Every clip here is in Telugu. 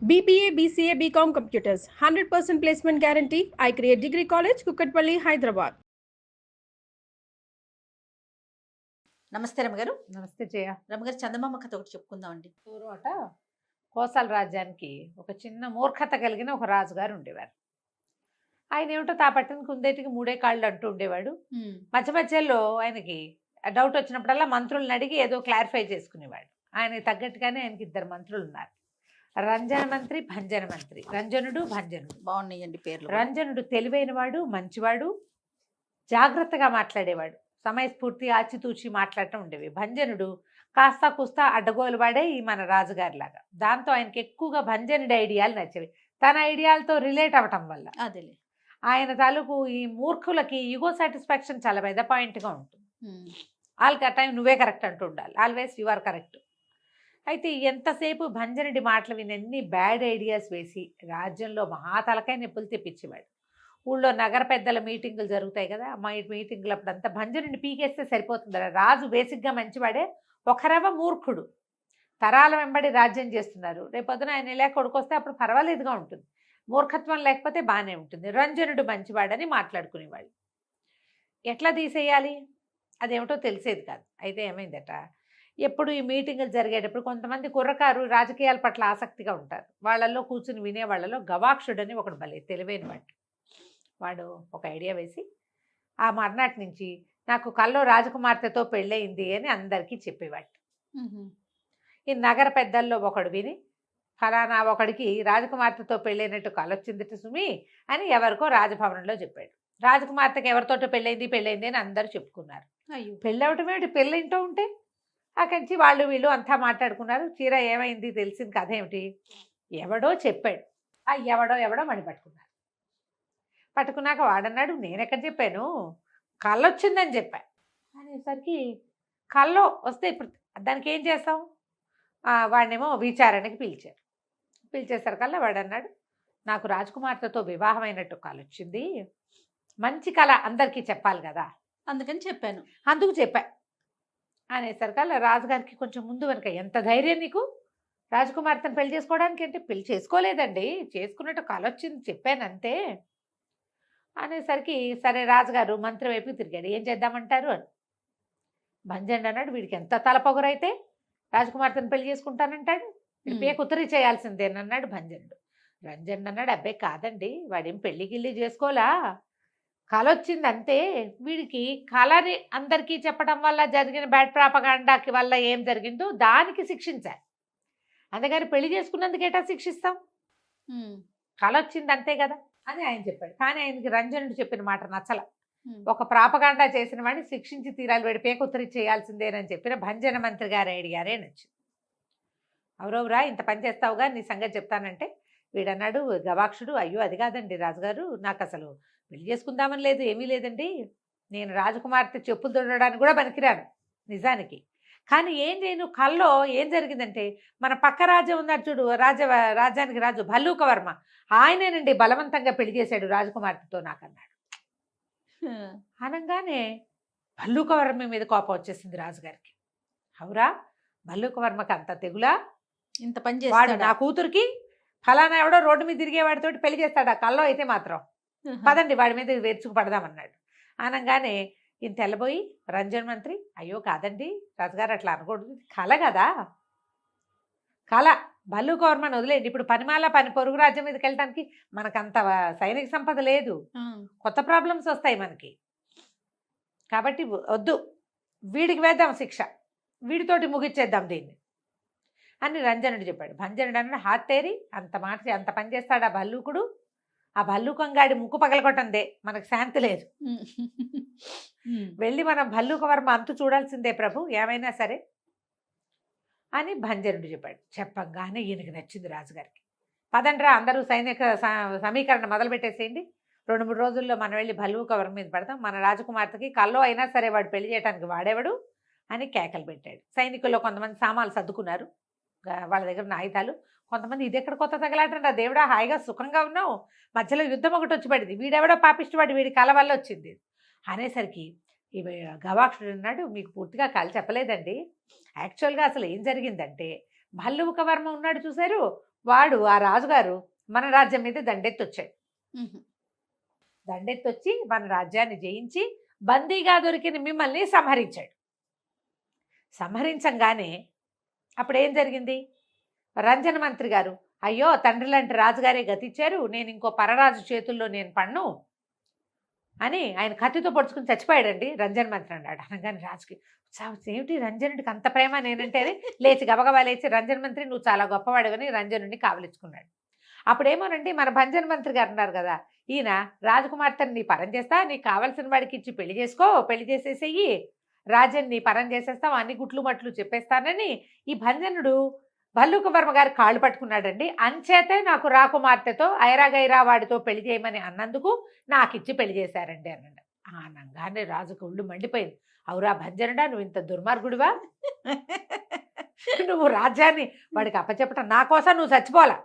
BBA, BCA, BCom Computers, 100% placement guarantee. I create Degree College, Kukatpalli, Hyderabad. నమస్తే రమగారు. నమస్తే జయ. రమగారు, చందమామ కథ ఒకటి చెప్పుకుందామండి. పూర్వట కోసల రాజ్యానికి ఒక చిన్న మూర్ఖత కలిగిన ఒక రాజుగారు ఉండేవారు. ఆయన ఏమిటో తాపట్టిన కుందేటికి మూడే కాళ్ళు అంటూ ఉండేవాడు. మధ్య మధ్యలో ఆయనకి డౌట్ వచ్చినప్పుడల్లా మంత్రులను అడిగి ఏదో క్లారిఫై చేసుకునేవాడు. ఆయనకి తగ్గట్టుగానే ఆయనకి ఇద్దరు మంత్రులు ఉన్నారు, రంజన మంత్రి, భంజన మంత్రి. రంజనుడు, భంజనుడు బాగున్నాయండి పేర్లు. రంజనుడు తెలివైనవాడు, మంచివాడు, జాగ్రత్తగా మాట్లాడేవాడు, సమయస్ఫూర్తి ఆచితూచి మాట్లాడటం ఉండేవి. భంజనుడు కాస్త కుస్తా అడ్డగోలు వాడే ఈ మన రాజుగారి లాగా. దాంతో ఆయనకి ఎక్కువగా భంజనుడి ఐడియాలు నచ్చేవి, తన ఐడియాలతో రిలేట్ అవ్వటం వల్ల. అదేలే, ఆయన తాలూకు ఈ మూర్ఖులకి ఈగో సాటిస్ఫాక్షన్ చాలా పెద్ద పాయింట్గా ఉంటుంది. వాళ్ళకి ఆ టైం నువ్వే కరెక్ట్ అంటూ ఉండాలి, ఆల్వేస్ యు ఆర్ కరెక్ట్. అయితే ఎంతసేపు భంజనుడి మాటలు విని అన్ని బ్యాడ్ ఐడియాస్ వేసి రాజ్యంలో మహాతలకాయ నొప్పులు తెప్పించేవాడు. ఊళ్ళో నగర పెద్దల మీటింగులు జరుగుతాయి కదా, మా మీటింగులు అప్పుడంతా భంజనుడిని పీకేస్తే సరిపోతుంది. రాజు బేసిక్గా మంచివాడే, ఒకరవ మూర్ఖుడు. తరాల వెంబడి రాజ్యం చేస్తున్నారు, రేపొద్దున ఆయన ఇలా కొడుకొస్తే అప్పుడు పర్వాలేదుగా ఉంటుంది, మూర్ఖత్వం లేకపోతే బాగానే ఉంటుంది. రంజనుడు మంచివాడని మాట్లాడుకునేవాళ్ళు. ఎట్లా తీసేయాలి అదేమిటో తెలిసేది కాదు. అయితే ఏమైందట, ఎప్పుడు ఈ మీటింగులు జరిగేటప్పుడు కొంతమంది కుర్రకారు రాజకీయాల పట్ల ఆసక్తిగా ఉంటారు. వాళ్ళల్లో కూర్చుని వినే వాళ్ళలో గవాక్షుడని ఒకడు భలే తెలివైన వాడు ఒక ఐడియా వేసి ఆ మర్నాటి నుంచి నాకు కల్లో రాజకుమార్తెతో పెళ్ళయింది అని అందరికీ చెప్పేవాడు. ఈ నగర పెద్దల్లో ఒకడు విని ఫలానా ఒకడికి రాజకుమార్తెతో పెళ్ళైనట్టు కలొచ్చిందిట సుమి అని ఎవరికో రాజభవనంలో చెప్పాడు. రాజకుమార్తెకి ఎవరితోటో పెళ్ళైంది అని అందరూ చెప్పుకున్నారు. అయ్యో, పెళ్ళవటమేమిటి, పెళ్ళింటూ ఉంటే అక్కడి నుంచి వాళ్ళు వీళ్ళు అంతా మాట్లాడుకున్నారు. చీర ఏమైంది తెలిసిన కథ ఏమిటి, ఎవడో చెప్పాడు. ఆ ఎవడో మణి పట్టుకున్నాక వాడన్నాడు, నేనెక్కడ చెప్పాను, కళ్ళొచ్చిందని చెప్పా అనేసరికి కల్లో వస్తే ఇప్పుడు దానికి ఏం చేస్తాం, వాడినేమో విచారణకి పిలిచేసరికల్లా వాడన్నాడు, నాకు రాజకుమార్తెతో వివాహమైనట్టు కలొచ్చింది, మంచి కళ అందరికీ చెప్పాలి కదా, అందుకు చెప్పా అనేసరికల్లా రాజుగారికి కొంచెం ముందు వెనక, ఎంత ధైర్యం నీకు రాజకుమార్తెను పెళ్లి చేసుకోవడానికి, అంటే పెళ్లి చేసుకోలేదండి, చేసుకున్నట్టు కలొచ్చింది చెప్పానంతే అనేసరికి సరే రాజుగారు మంత్రి వైపు తిరిగాడు, ఏం చేద్దామంటారు అని. భంజనుడు అన్నాడు, వీడికి ఎంత తలపొగరైతే రాజకుమార్తెను పెళ్లి చేసుకుంటానంటాడు, వీడి పేకు ఉత్తరి చేయాల్సిందేనన్నాడు భంజనుడు. రంజనుడు అన్నాడు, అబ్బాయి కాదండి, వాడేం పెళ్లి గిల్లి చేసుకోలా, కళ వచ్చింది అంతే, వీడికి కళని అందరికీ చెప్పడం వల్ల జరిగిన బ్యాడ్ ప్రాపగాండాకి వల్ల ఏం జరిగిందో దానికి శిక్షించాలి, అందుకని పెళ్లి చేసుకున్నందుకేటా శిక్షిస్తాం, కళ వచ్చింది అంతే కదా అని ఆయన చెప్పాడు. కానీ ఆయనకి రంజనుడు చెప్పిన మాట నచ్చల. ఒక ప్రాపగాండా చేసిన వాడిని శిక్షించి తీరాలి, వాడి పేకొత్తరి చేయాల్సిందేనని చెప్పిన భంజన మంత్రి గారి ఐడియారే నచ్చింది. అవురవురా ఇంత పని చేస్తావుగా, నీ సంగతి చెప్తానంటే వీడన్నాడు గవాక్షుడు, అయ్యో అది కాదండి రాజుగారు, నాకు అసలు పెళ్లి చేసుకుందామని లేదు, ఏమీ లేదండి, నేను రాజకుమార్తె చెప్పులు దొరకడానికి కూడా పనికిరాను నిజానికి, కానీ ఏం చేయను, కల్లో ఏం జరిగిందంటే మన పక్క రాజ్యం ఉన్నాడు చూడు, రాజ్యానికి రాజు భల్లూకవర్మ, ఆయనేనండి బలవంతంగా పెళ్లి చేశాడు రాజకుమార్తెతో నాకన్నాడు. అనగానే భల్లూకవర్మ మీద కోపం వచ్చేసింది రాజుగారికి. అవురా భల్లూకవర్మకి అంత తెగులా, ఇంత పని వాడు నా కూతురికి ఫలానా ఎవడో రోడ్డు మీద తిరిగేవాడితో పెళ్లి చేస్తాడా, కల్లో అయితే మాత్రం పదండి వాడి మీద వెరుచుకు పడదామన్నాడు. అనగానే ఈయన తెల్లబోయి రంజన్ మంత్రి, అయ్యో కాదండి రాజుగారు అట్లా అనకూడదు, కళ కదా, కళ, భల్లూకవర్మని వదిలేండి, ఇప్పుడు పనిమాల పని పొరుగు రాజ్యం మీదకి వెళ్ళడానికి మనకంత సైనిక సంపద లేదు, కొత్త ప్రాబ్లమ్స్ వస్తాయి మనకి, కాబట్టి వద్దు, వీడికి వేద్దాం శిక్ష, వీడితోటి ముగిచ్చేద్దాం దీన్ని అని రంజనుడు చెప్పాడు. భంజనుడు అన్నాడు, హాత్తేరి అంత పని చేస్తాడు ఆ భల్లూకుడు, ఆ భల్లూకంగాడి ముక్కు పగలగొట్టందే మనకు శాంతి లేదు, వెళ్ళి మనం భల్లూకవర్మ అంతు చూడాల్సిందే ప్రభు ఏమైనా సరే అని భంజనుడు చెప్పాడు. చెప్పగానే ఈయనకి నచ్చింది రాజుగారికి. పదండ్రా అందరూ సైనిక సమీకరణ మొదలు పెట్టేసేయండి, 2-3 రోజుల్లో మనం వెళ్ళి భల్లూకవర్మ మీద పడతాం, మన రాజకుమార్తెకి కల్లో అయినా సరే వాడు పెళ్లి చేయడానికి వాడేవాడు అని కేకలు పెట్టాడు. సైనికుల్లో కొంతమంది సామాన్లు సర్దుకున్నారు, వాళ్ళ దగ్గర ఉన్న ఆయుధాలు, కొంతమంది ఇది ఎక్కడ కొత్త తగలాటండి దేవుడా, హాయిగా సుఖంగా ఉన్నావు, మధ్యలో యుద్ధం ఒకటి వచ్చి పడింది, వీడెవడో పాపిష్టవాడు, వీడి కళ వల్ల వచ్చింది అనేసరికి ఈ గవాక్షుడు అన్నాడు, మీకు పూర్తిగా కళ చెప్పలేదండి, యాక్చువల్గా అసలు ఏం జరిగిందంటే భల్లూకవర్మ ఉన్నాడు చూశారు, వాడు ఆ రాజుగారు మన రాజ్యం మీద దండెత్తొచ్చాడు. మ్మ్. దండెత్తొచ్చి మన రాజ్యాన్ని జయించి బందీగా దొరికిన మిమ్మల్ని సంహరించాడు. సంహరించంగానే అప్పుడు ఏం జరిగింది? రంజన మంత్రి గారు, అయ్యో తండ్రి లాంటి రాజుగారే గతిచ్చారు, నేను ఇంకో పరరాజు చేతుల్లో నేను పన్ను అని ఆయన కత్తితో పొడుచుకుని చచ్చిపోయాడండి రంజన్ మంత్రి అన్నాడు. అనగానే రాజుకి ఏమిటి రంజనుడికి అంత ప్రేమ నేనంటే అని లేచి గబగబా లేచి రంజన్ మంత్రి నువ్వు చాలా గొప్పవాడివని రంజనుడిని కావలించుకున్నాడు. అప్పుడేమోనండి మన భంజన్ మంత్రి గారు అన్నారు కదా, ఈయన రాజకుమార్తెని నీ పరం చేస్తా, నీకు కావలసిన వాడికి ఇచ్చి పెళ్లి చేసుకో, పెళ్లి చేసేసేయి, రాజ్యం నీ పరం చేసేస్తావు, అన్ని గుట్లు మట్లు చెప్పేస్తానని ఈ భంజనుడు భల్లూక వర్మ గారి కాళ్ళు పట్టుకున్నాడండి. అంచేతే నాకు రాకుమార్తెతో ఐరాగైరా వాడితో పెళ్లి చేయమని అన్నందుకు నాకు ఇచ్చి పెళ్లి చేశారండి అన్నాడు. అనగానే రాజుకు ఒళ్ళు మండిపోయింది. అవురా భంజనుడా, నువ్వు ఇంత దుర్మార్గుడివా? నువ్వు రాజ్యాన్ని వాడికి అప్పచెప్పటం నా కోసం నువ్వు చచ్చిపోలా.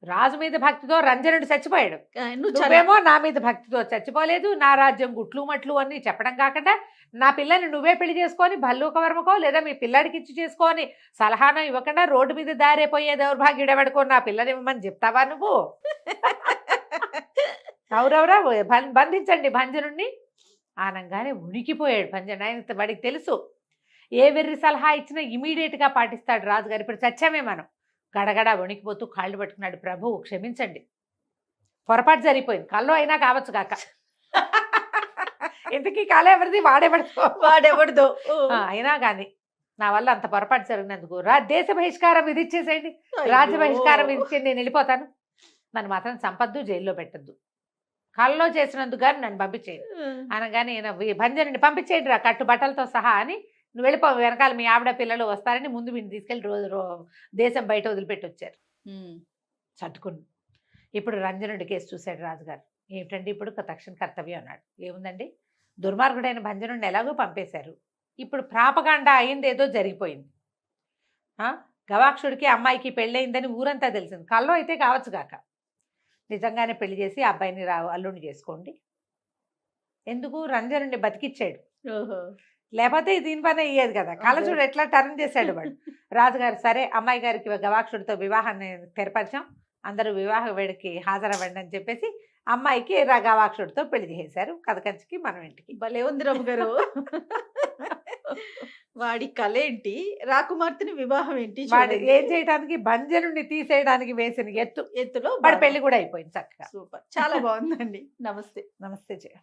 రాజు మీద భక్తితో రంజనుడు చచ్చిపోయాడు, నువ్వేమో నా మీద భక్తితో చచ్చిపోలేదు. నా రాజ్యం గుట్లు మట్లు అని చెప్పడం కాకుండా నా పిల్లని నువ్వే పెళ్లి చేసుకొని భల్లూక వర్మకో లేదా మీ పిల్లాడికి ఇచ్చి చేసుకొని సలహాను ఇవ్వకుండా రోడ్డు మీద దారైపోయే దౌర్భాగ్యుడెవడుకో నా పిల్లని ఇవ్వమని చెప్తావా నువ్వు? ఎవరెవరా బంధించండి భంజనుడిని అనగానే ఉనికిపోయాడు భంజన్. ఆయన వాడికి తెలుసు ఏ వెర్రి సలహా ఇచ్చినా ఇమీడియట్గా పాటిస్తాడు రాజుగారు. ఇప్పుడు చచ్చామే మనం. గడగడ వణికిపోతూ కాళ్ళు పట్టుకున్నాడు. ప్రభువు క్షమించండి, పొరపాటు జరిగిపోయింది, కల్లో అయినా కావచ్చు కాక. ఇంతకీ కాలు ఎవరిది? వాడెవడిదో అయినా కానీ నా వల్ల అంత పొరపాటు జరిగినందుకు దేశ బహిష్కారం విధిచ్చేసేయండి, రాజ్య బహిష్కారం విధించేయండి, నేను వెళ్ళిపోతాను, నన్ను మాత్రం సంపద్దు, జైల్లో పెట్టద్దు, కల్లో చేసినందుకు కానీ నన్ను పంపించేయండి అనగానే భంజనుడిని పంపించేయండి రా కట్టు బట్టలతో సహా అని, నువ్వు వెళ్ళిపో, వెనకాల మీ ఆవిడ పిల్లలు వస్తారని ముందు వీడిని తీసుకెళ్ళి దేశం బయట వదిలిపెట్టి వచ్చారు. చట్టుకుని ఇప్పుడు రంజనుడి కేసు చూశాడు రాజుగారు. ఏమిటండి ఇప్పుడు తక్షణ కర్తవ్యం అన్నాడు. ఏముందండి, దుర్మార్గుడైన భంజనుడిని ఎలాగో పంపేశారు, ఇప్పుడు ప్రాపగాండ అయింది, ఏదో జరిగిపోయింది. గవాక్షుడికి అమ్మాయికి పెళ్ళయిందని ఊరంతా తెలిసింది, కల్లో అయితే కావచ్చు కాక నిజంగానే పెళ్లి చేసి అబ్బాయిని అల్లుడిని చేసుకోండి. ఎందుకు? రంజనుడిని బతికిచ్చాడు, లేకపోతే దీని పని అయ్యేది కదా. కళ్ళజోడు ఎట్లా టర్న్ చేశాడు వాడు. రాజుగారు సరే అమ్మాయి గారికి గవాక్షుడితో వివాహాన్ని తెరపరిచాం, అందరూ వివాహ వేడికి హాజరవ్వండి అని చెప్పేసి అమ్మాయికి గవాక్షుడితో పెళ్లి చేశారు. కథకంచికి మనం ఇంటికి. భలే ఉంది రమ్మ గారు. వాడి కళ ఏంటి, రాకుమార్తెని వివాహం ఏంటి, వాడు ఏం చేయడానికి భంజనుడిని తీసేయడానికి వేసిన ఎత్తులో వాడి పెళ్లి కూడా అయిపోయింది చక్కగా. సూపర్, చాలా బాగుందండి. నమస్తే. నమస్తే జయ.